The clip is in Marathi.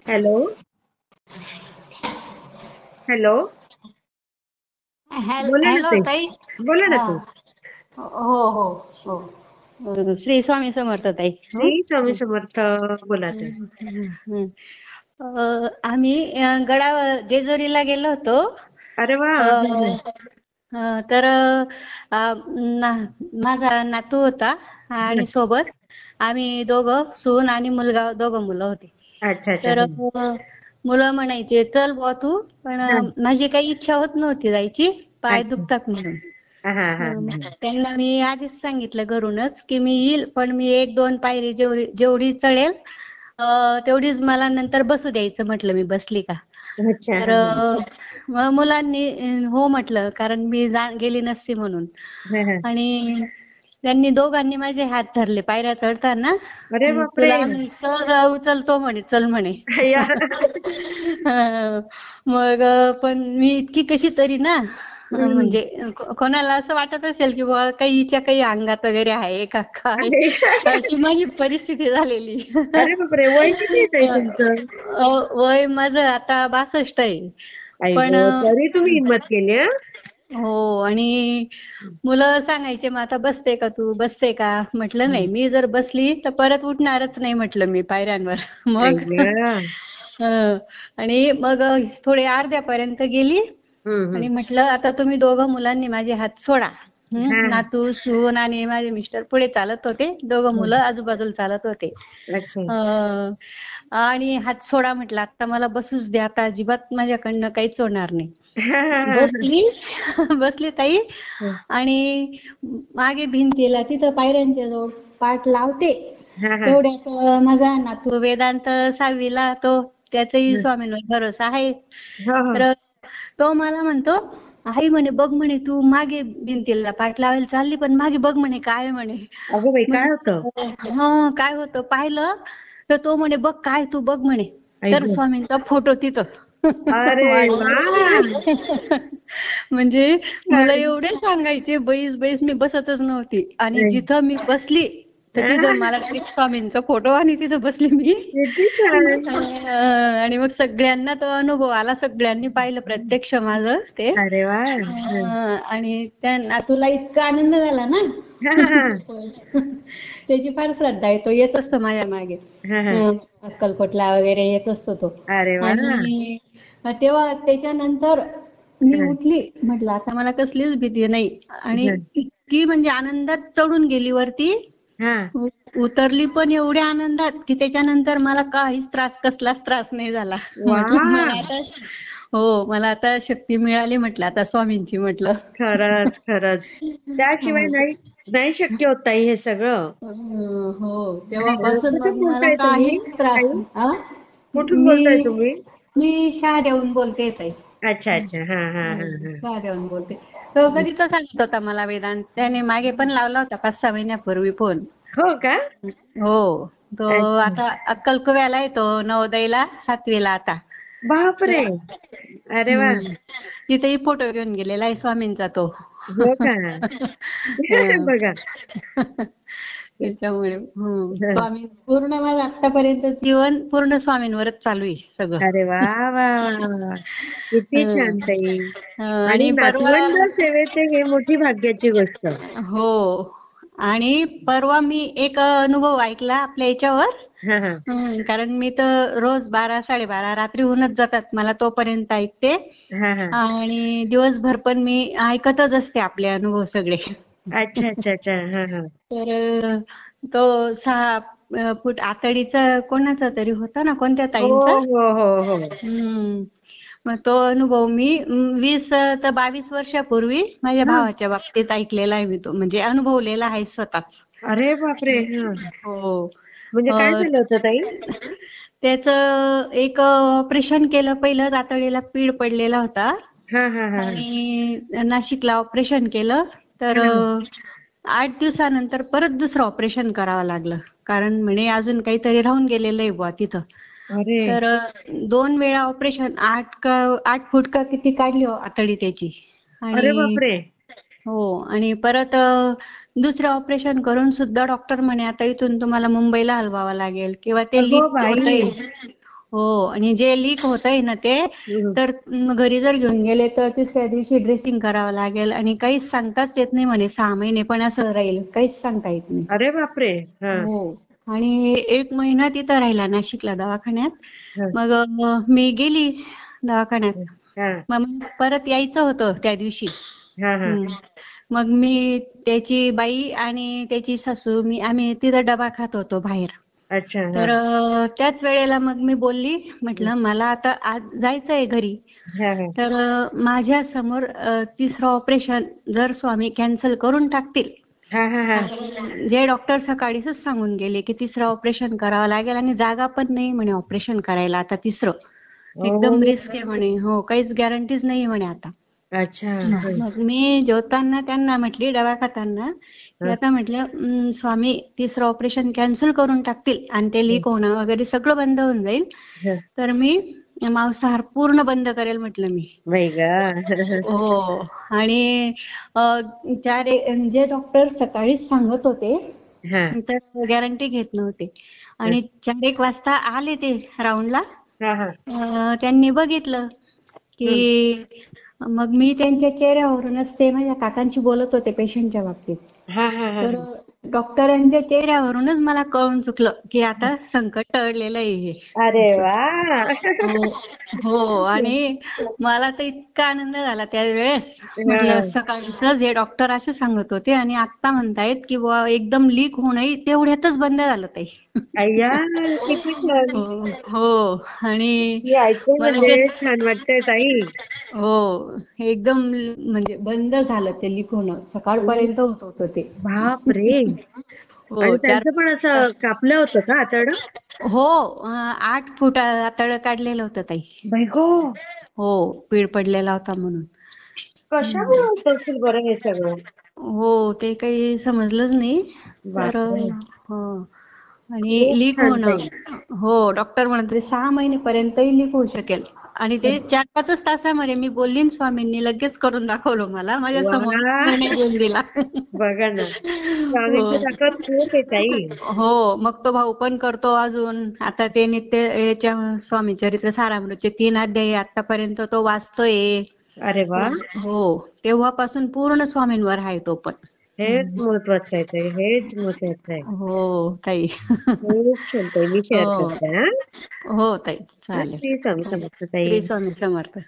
हॅलो. हॅलो. बोला ना हॅलो ताई. ताई. बोला ना हा. ताई. हो हो हो. श्री स्वामी समर्थ ताई. श्री स्वामी समर्थ. बोला ताई. हं. आम्ही गडावर जेजुरीला गेलो होतो. अरे वा. अ, तर माझा नातू होता आणि सोबत आम्ही दोघं, सून आणि मुलगा, दोघं मुलं होते. अच्छा अच्छा. तर मुलं म्हणायचे चल बुवा तू, पण माझी काही इच्छा होत नव्हती जायची, पाय अच्छा. दुखतात म्हणून. हा हा हा. त्यांना मी आधीच सांगितलं घरूनच की मी येईल, पण मी एक दोन पायरी जेवढी जेवढी चढेल तेवढीच मला नंतर बसू द्यायचं म्हटलं, मी बसली का. अच्छा. तर हा मग मुलांनी हो म्हटलं, कारण मी गेली नसती म्हणून. हा हा. आणि त्यांनी दोघांनी माझे हात धरले पायऱ्या चढताना. अरे बापरे. तुला आम्ही सहज उचलतो म्हणे, चल म्हणे. या. मग पण मी इतकी कशी तरी ना, हम्म. म्हणजे कोणाला असं वाटत असेल की बुवा काही हिच्या काही अंगात वगैरे आहे का काय, आहे. अशी माझी परिस्थिती झालेली. अरे बापरे, वय किती आहे ताई तुमचं? वय माझं आता 62 आहे. आई पण गं, तरी तुम्ही हिंमत केली हा. हो. आणि मुलं सांगायचे मग आता बसते का तू, बसते का. म्हटलं नाही, मी जर बसली तर परत उठणारच नाही म्हटलं मी पायऱ्यांवर. आई मग गं. आणि मग थोडे अर्ध्यापर्यंत गेली आणि हम्म. म्हटलं आता तुम्ही दोघं मुलांनी माझे हात सोडा. हा. नातू, सून आणि माझे मिस्टर पुढे चालत होते, दोघं मुलं आजूबाजूला चालत होते. अच्छा. आणि हात सोडा म्हटलं, आता मला बसूच द्या, आता अजिबात माझ्याकडनं काहीच होणार नाही. हा हा हा बसली. बसली ताई. आणि मागे भिंतीला तिथं पायऱ्यांच्या जवळ पाठ लावते, हा हा तेवढ्यात माझा नातू वेदांत 6वीला, तो त्याचाही स्वामींवर भरोसा आहे. हा हा. तर तो मला म्हणतो, आई म्हणे बघ म्हणे, तू मागे भिंतीला पाठ लावायला चालली, पण मागे बघ म्हणे काय आहे म्हणे. अगं बाई, काय होतं? म्हटलं काय होतं पाहिलं तर तो म्हणे बघ काय, तू बघ म्हणे. आई तर गं. स्वामींचा फोटो तिथं. अरे वा. म्हणजे मुलं छान. एवढे सांगायचे, बैस बैस मी बसतच नव्हती. आणि आई. जिथं मी बसली तर तिथं मला डायरेक्ट स्वामींचा फोटो, आणि तिथं बसली मी. किती छान. आणि मग सगळ्यांना तो अनुभव आला, सगळ्यांनी पाहिलं प्रत्यक्ष माझं ते. अरे वा. आणि त्या नातूला इतका आनंद झाला ना. हा हा हा त्याची फार श्रद्धा आहे, तो येत असतो माझ्या मागे. हा हा. अक्कलकोटला वगैरे येत असतो तो. अरे वा. आणि तेव्हा त्याच्यानंतर मी हा उठली, म्हटलं आता मला कसलीच भीती नाही. आणि हा इतकी म्हणजे आनंदात चढून गेली वरती, हा. उतरली पण एवढ्या आनंदात की त्याच्यानंतर मला काहीच त्रास, कसलाच त्रास नाही झाला. वा. म्हटलं मला आता, हो मला आता शक्ती मिळाली म्हटलं, आता स्वामींची म्हटलं. खरंच खरंच. त्याशिवाय नाही, नाही शक्य होत ताई हे सगळं. हो. तेव्हापासून कुठून मग मला बोलताय तुम्ही काहीच त्रास ताई? नाही. कुठून बोलताय मी तुम्ही? मी शहाद्याहून बोलते ताई. अच्छा अच्छा. हा हा हा हा. शहाद्याहून बोलते. तो कधीच सांगत होता मला वेदांत, त्याने मागे पण लावला होता 5-6 महिन्यापूर्वी फोन. हो का? हो. तो अच्छा. आता अक्कलकुव्याला आहे, तो नवोदयला 7वीला आता. बापरे. अरे वा. तिथेही फोटो घेऊन गेलेला आहे स्वामींचा तो. हो का? हं. बघा. त्याच्यामुळे स्वामी पूर्ण माझं आतापर्यंत जीवन पूर्ण स्वामींवरच चालू आहे सगळं. अरे वा वा वा वा. किती हं. छान ताई. आणि आणि परवा, नातवंड सेवेचे हे मोठी भाग्याची गोष्ट. हो. आणि परवा मी एक अनुभव ऐकला आपल्या याच्यावर. हा हा कारण मी तर रोज 12-12:30 रात्री होऊनच जातात मला तोपर्यंत ऐकते. हा हा. आणि दिवसभर पण मी ऐकतच असते आपले अनुभव सगळे. अच्छा अच्छा अच्छा. हा हा. तर तो 6 फूट आतडीचा कोणाचा तरी होता ना, कोणत्या हो ताईंचा. हो हो हो. मग तो अनुभव मी 20 तर 22 वर्षापूर्वी माझ्या हा. भावाच्या बाबतीत ऐकलेला आहे मी, तो म्हणजे अनुभवलेला आहे स्वतःच. अरे बापरे. हा. हो. म्हणजे काय झालं होतं ताई? त्याचं एक ऑपरेशन केलं, पहिलं आतडीला पीड पडलेला होता. हा हा हा आणि नाशिकला ऑपरेशन केलं. तर हा. 8 दिवसानंतर परत दुसरं ऑपरेशन करावं लागलं, कारण म्हणे अजून काहीतरी राहून गेलेलं आहे बुवा तिथं. अरे. तर 2 वेळा ऑपरेशन, 8 फूट का किती काढली हो आतडी त्याची. अरे आणि बापरे. हो. आणि परत दुसरं ऑपरेशन करून सुद्धा डॉक्टर म्हणे आता इथून तुम्हाला मुंबईला हलवावं लागेल, किंवा ते अगो लिफ्ट बाई. होतंय. हो, आणि जे लीक होतंय ना ते, हम्म. तर घरी जर घेऊन गेले तर तिसऱ्या दिवशी ड्रेसिंग करावं लागेल आणि काहीच सांगताच येत नाही म्हणे, 6 महिने पण असं राहील, काहीच सांगता येत नाही. अरे बापरे. हा. हो, आणि 1 महिना तिथं राहिला नाशिकला दवाखान्यात. हा. मग मी गेली दवाखान्यात. हा. मग परत यायचं होतं त्या दिवशी. हा. हा. हम्म. मग मी, त्याची बाई आणि त्याची सासू, आम्ही तिथं डबा खात होतो बाहेर. अच्छा. हा. तर त्याच वेळेला मग मी बोलली, म्हटलं मला आता आज जायचंय घरी. हा. हा. तर माझ्या समोर तिसरं ऑपरेशन जर स्वामी कॅन्सल करून टाकतील, हा. हा. हा. जे डॉक्टर सकाळीच सांगून गेले की तिसरं ऑपरेशन करावं लागेल आणि जागा पण नाही म्हणे ऑपरेशन करायला आता तिसरं, एकदम ओ. रिस्क आहे म्हणे. हो, काहीच गॅरंटीज नाही म्हणे आता. अच्छा. हा. मग मी जेवताना त्यांना म्हटली, डबा खाताना, की हा. आता म्हटलं स्वामी तिसरं ऑपरेशन कॅन्सल करून टाकतील आणि ते लीक होणं वगैरे सगळं बंद होऊन जाईल, हा. तर मी मांसाहार पूर्ण बंद करेल म्हटलं मी. बाई ग. हो, आणि जे डॉक्टर सकाळीच सांगत होते हा. तर गॅरंटी घेत नव्हते. आणि 4-1 वाजता आले ते राऊंडला. हा. हा. त्यांनी बघितलं हम्म. की, मग मी त्यांच्या चेहऱ्यावरूनच, ते माझ्या काकांशी बोलत होते पेशंटच्या बाबतीत, हा. हा. हा. तर डॉक्टरांच्या चेहऱ्यावरूनच मला कळून चुकलं की आता संकट टळलेलं आहे हे. अरे असं. वा. हो, हो, आणि मला तर इतका आनंद झाला त्यावेळेस. हा. म्हटलं सकाळीच हे डॉक्टर असे सांगत होते आणि आता म्हणतायत की बुवा एकदम लीक होणंही तेवढ्यातच बंद झालं ताई. अय्या, किती छान. हो, हो, आणि हे ऐकून मला म्हणजे जे, छान वाटतंय ताई. हो, एकदम म्हणजे बंद झालं ते लीक होणं. सकाळपर्यंत होत होतं ते. बाप रे. हो, आणि त्यांचं पण असं कापलं होतं का आतडं? हो, 8 फूट आतडं काढलेलं होतं ताई. बाई गो. हो, पीळ पडलेला होता म्हणून. कशामुळे होत असेल बरं हे सगळं? हो, ते काही समजलंच नाही. तर बापरे. हो, आणि खूप लीक छान होणं, ताई. हो, डॉक्टर म्हणत 6 महिनेपर्यंतही लीक होऊ शकेल. आणि ते 4-5 तासामध्ये मी बोलली, स्वामींनी लगेच करून दाखवलं मला, माझ्या समोर वा. निर्णय दिला. बघा ना, स्वामींची हो, ताकद खूप आहे ताई. हो, मग तो भाऊ पण करतो अजून. आता ते नित्य याच्या स्वामी चरित्र सारामृतचे 3 अध्याय आतापर्यंत तो वाचतोय. अरे वा. हो, तेव्हापासून पूर्ण स्वामींवर आहे तो पण. हेच महत्वाचं आहे ताई, हेच महत्वाचं आहे. हो ताई. खूप छान ताई, मी शेअर हो, करते. हा. हो ताई, हा, चालेल. श्री स्वामी हो. समर्थ ताई. श्री स्वामी समर्थ.